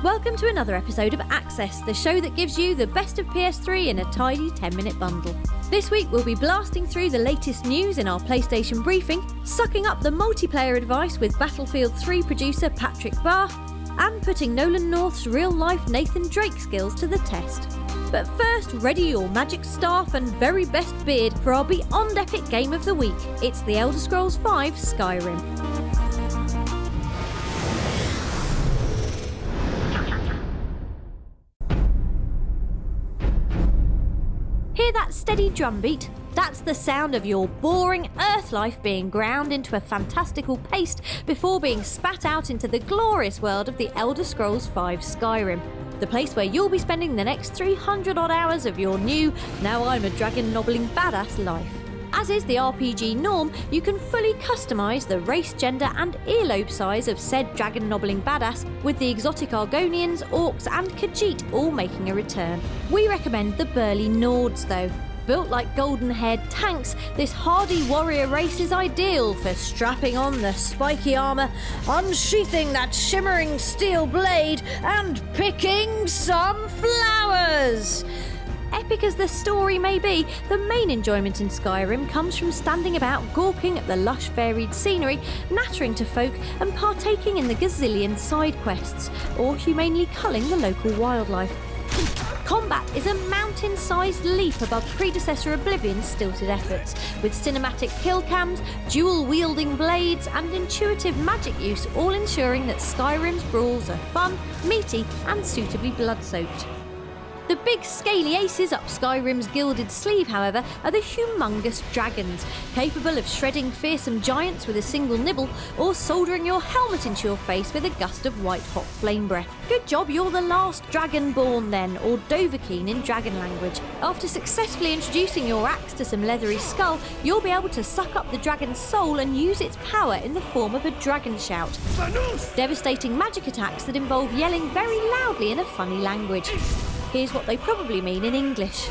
Welcome to another episode of Access, the show that gives you the best of PS3 in a tidy 10-minute bundle. This week we'll be blasting through the latest news in our PlayStation briefing, sucking up the multiplayer advice with Battlefield 3 producer Patrick Barr, and putting Nolan North's real-life Nathan Drake skills to the test. But first, ready your magic staff and very best beard for our beyond epic game of the week. It's The Elder Scrolls V Skyrim. Hear that steady drumbeat? That's the sound of your boring earth life being ground into a fantastical paste before being spat out into the glorious world of The Elder Scrolls V Skyrim. The place where you'll be spending the next 300 odd hours of your new, now I'm a dragon nobbling badass life. As is the RPG norm, you can fully customise the race, gender and earlobe size of said dragon nobbling badass, with the exotic Argonians, Orcs and Khajiit all making a return. We recommend the burly Nords though. Built like golden-haired tanks, this hardy warrior race is ideal for strapping on the spiky armour, unsheathing that shimmering steel blade and picking some flowers! Epic as the story may be, the main enjoyment in Skyrim comes from standing about gawping at the lush varied scenery, nattering to folk and partaking in the gazillion side quests, or humanely culling the local wildlife. Combat is a mountain-sized leap above predecessor Oblivion's stilted efforts, with cinematic kill cams, dual-wielding blades and intuitive magic use all ensuring that Skyrim's brawls are fun, meaty and suitably blood-soaked. The big scaly aces up Skyrim's gilded sleeve, however, are the humongous dragons, capable of shredding fearsome giants with a single nibble or soldering your helmet into your face with a gust of white-hot flame breath. Good job you're the last dragonborn then, or Dovahkiin in dragon language. After successfully introducing your axe to some leathery skull, you'll be able to suck up the dragon's soul and use its power in the form of a dragon shout. Devastating magic attacks that involve yelling very loudly in a funny language. Here's what they probably mean in English.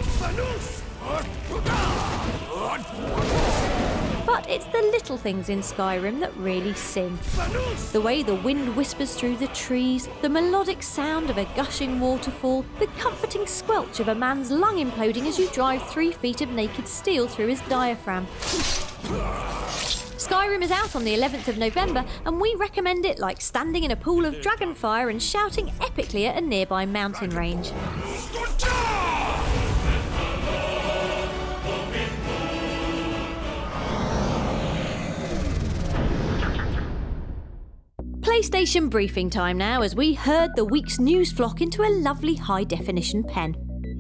But it's the little things in Skyrim that really sing. The way the wind whispers through the trees, the melodic sound of a gushing waterfall, the comforting squelch of a man's lung imploding as you drive 3 feet of naked steel through his diaphragm. Skyrim is out on the 11th of November and we recommend it like standing in a pool of dragonfire and shouting epically at a nearby mountain range. PlayStation briefing time now as we herd the week's news flock into a lovely high-definition pen.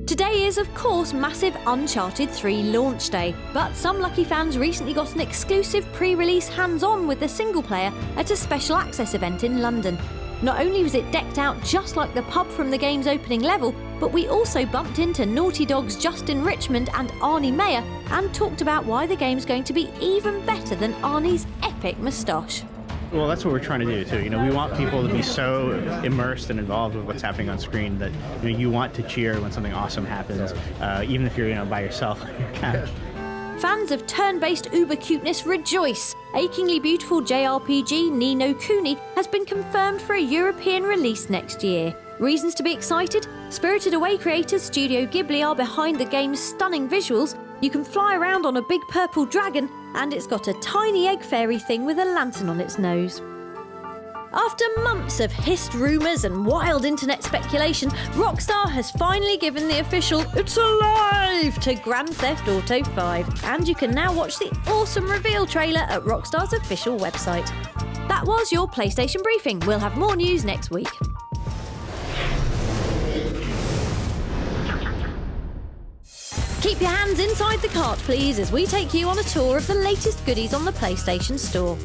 Today is, of course, massive Uncharted 3 launch day, but some lucky fans recently got an exclusive pre-release hands-on with the single player at a special access event in London. Not only was it decked out just like the pub from the game's opening level, but we also bumped into Naughty Dog's Justin Richmond and Arnie Meyer and talked about why the game's going to be even better than Arnie's epic moustache. Well, that's what we're trying to do too. We want people to be so immersed and involved with what's happening on screen that you want to cheer when something awesome happens, even if you're by yourself on your couch. Fans of turn-based uber cuteness rejoice. Achingly beautiful JRPG Ni no Kuni has been confirmed for a European release next year. Reasons to be excited? Spirited Away creators Studio Ghibli are behind the game's stunning visuals. You can fly around on a big purple dragon, and it's got a tiny egg fairy thing with a lantern on its nose. After months of hissed rumours and wild internet speculation, Rockstar has finally given the official "It's alive" to Grand Theft Auto 5, and you can now watch the awesome reveal trailer at Rockstar's official website. That was your PlayStation briefing. We'll have more news next week. Keep your hands inside the cart, please, as we take you on a tour of the latest goodies on the PlayStation Store.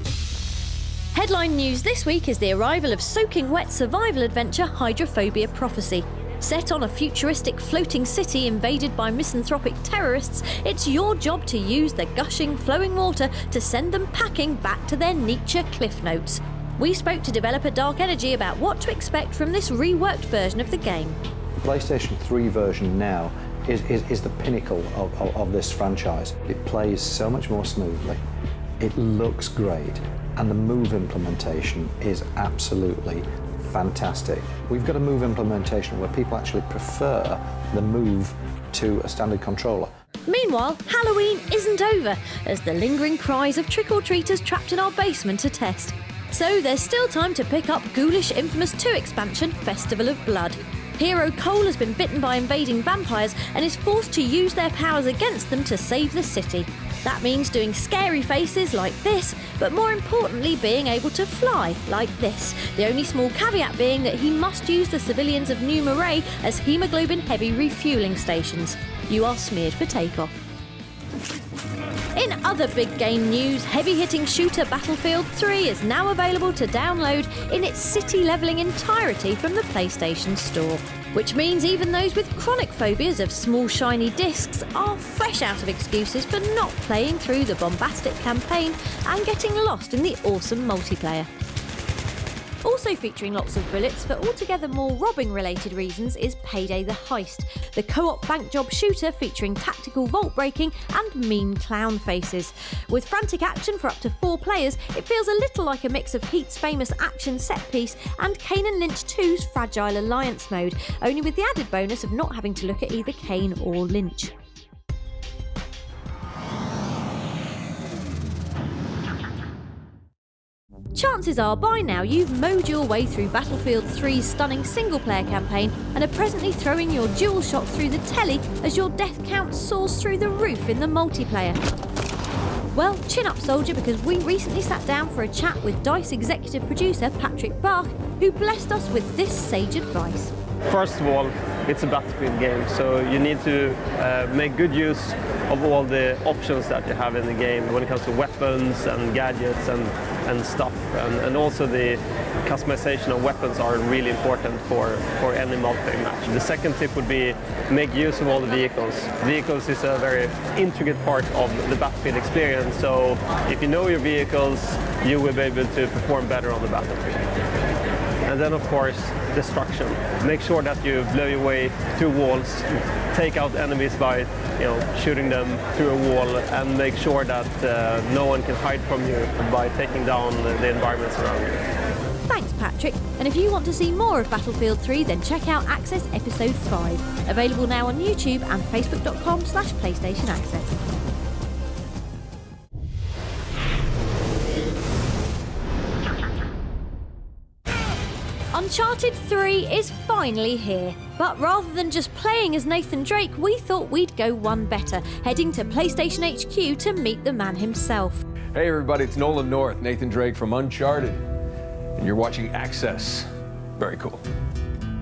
Headline news this week is the arrival of soaking wet survival adventure Hydrophobia Prophecy. Set on a futuristic floating city invaded by misanthropic terrorists, it's your job to use the gushing, flowing water to send them packing back to their Nietzsche cliff notes. We spoke to developer Dark Energy about what to expect from this reworked version of the game. The PlayStation 3 version now is the pinnacle of this franchise. It plays so much more smoothly, it looks great, and the move implementation is absolutely fantastic. We've got a move implementation where people actually prefer the move to a standard controller. Meanwhile, Halloween isn't over, as the lingering cries of trick-or-treaters trapped in our basement attest. So there's still time to pick up Ghoulish Infamous 2 expansion, Festival of Blood. Hero Cole has been bitten by invading vampires and is forced to use their powers against them to save the city. That means doing scary faces like this, but more importantly being able to fly like this. The only small caveat being that he must use the civilians of New Marais as hemoglobin-heavy refuelling stations. You are smeared for takeoff. In other big game news, heavy-hitting shooter Battlefield 3 is now available to download in its city-levelling entirety from the PlayStation Store. Which means even those with chronic phobias of small shiny discs are fresh out of excuses for not playing through the bombastic campaign and getting lost in the awesome multiplayer. Also featuring lots of bullets for altogether more robbing-related reasons is Payday the Heist, the co-op bank job shooter featuring tactical vault breaking and mean clown faces. With frantic action for up to 4 players, it feels a little like a mix of Heat's famous action set-piece and Kane and Lynch 2's Fragile Alliance mode, only with the added bonus of not having to look at either Kane or Lynch. Chances are by now you've mowed your way through Battlefield 3's stunning single-player campaign and are presently throwing your DualShock through the telly as your death count soars through the roof in the multiplayer. Well, chin up, soldier, because we recently sat down for a chat with DICE executive producer Patrick Bach, who blessed us with this sage advice. First of all, it's a Battlefield game, so you need to make good use of all the options that you have in the game when it comes to weapons and gadgets and stuff. And also the customization of weapons are really important for any multiplayer match. The second tip would be make use of all the vehicles. Vehicles is a very intricate part of the Battlefield experience, so if you know your vehicles, you will be able to perform better on the battlefield. And then, of course, destruction. Make sure that you blow your way through walls, take out enemies by shooting them through a wall, and make sure that no one can hide from you by taking down the environments around you. Thanks, Patrick. And if you want to see more of Battlefield 3, then check out Access Episode 5. Available now on YouTube and facebook.com/PlayStation Access. Uncharted 3 is finally here, but rather than just playing as Nathan Drake, we thought we'd go one better, heading to PlayStation HQ to meet the man himself. Hey everybody, it's Nolan North, Nathan Drake from Uncharted, and you're watching Access. Very cool.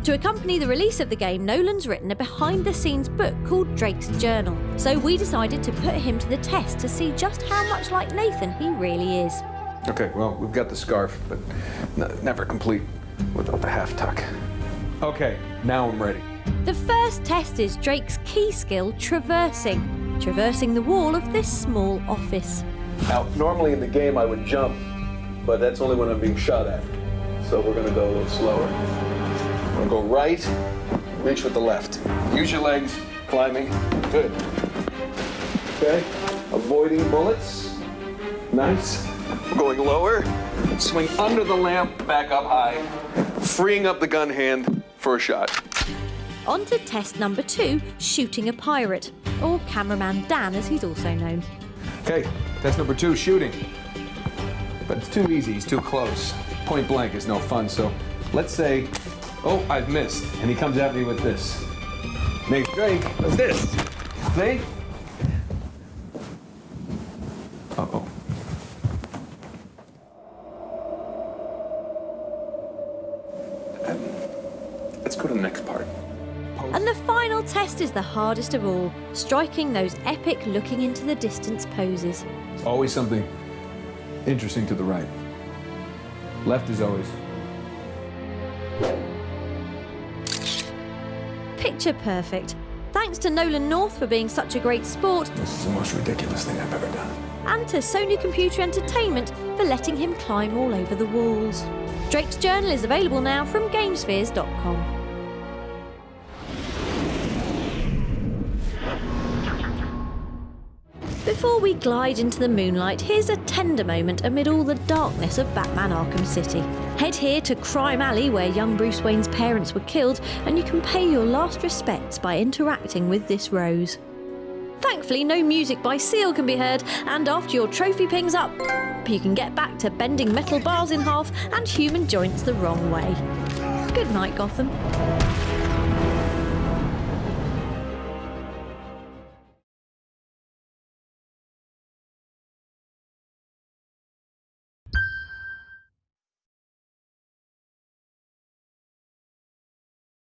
To accompany the release of the game, Nolan's written a behind-the-scenes book called Drake's Journal, so we decided to put him to the test to see just how much like Nathan he really is. Okay, well, we've got the scarf, but never complete without the half tuck. Okay, now I'm ready. The first test is Drake's key skill, traversing the wall of this small office. Now, normally in the game I would jump, but that's only when I'm being shot at. So we're gonna go a little slower. I'm gonna go right, reach with the left. Use your legs, climbing, good. Okay, avoiding bullets, nice. Going lower, swing under the lamp, back up high, freeing up the gun hand for a shot. On to test number 2, shooting a pirate, or cameraman Dan as he's also known. Okay, test number 2, shooting. But it's too easy, he's too close. Point blank is no fun, so let's say, oh, I've missed, and he comes at me with this. Nate Drake, what's this? See? Uh-oh. Let's go to the next part. And the final test is the hardest of all, striking those epic looking into the distance poses. Always something interesting to the right. Left is always. Picture perfect. Thanks to Nolan North for being such a great sport, This is the most ridiculous thing I've ever done. and to Sony Computer Entertainment for letting him climb all over the walls. Drake's Journal is available now from Gamespheres.com. Before we glide into the moonlight, here's a tender moment amid all the darkness of Batman Arkham City. Head here to Crime Alley, where young Bruce Wayne's parents were killed, and you can pay your last respects by interacting with this rose. Thankfully, no music by Seal can be heard, and after your trophy ping's up, you can get back to bending metal bars in half and human joints the wrong way. Good night, Gotham.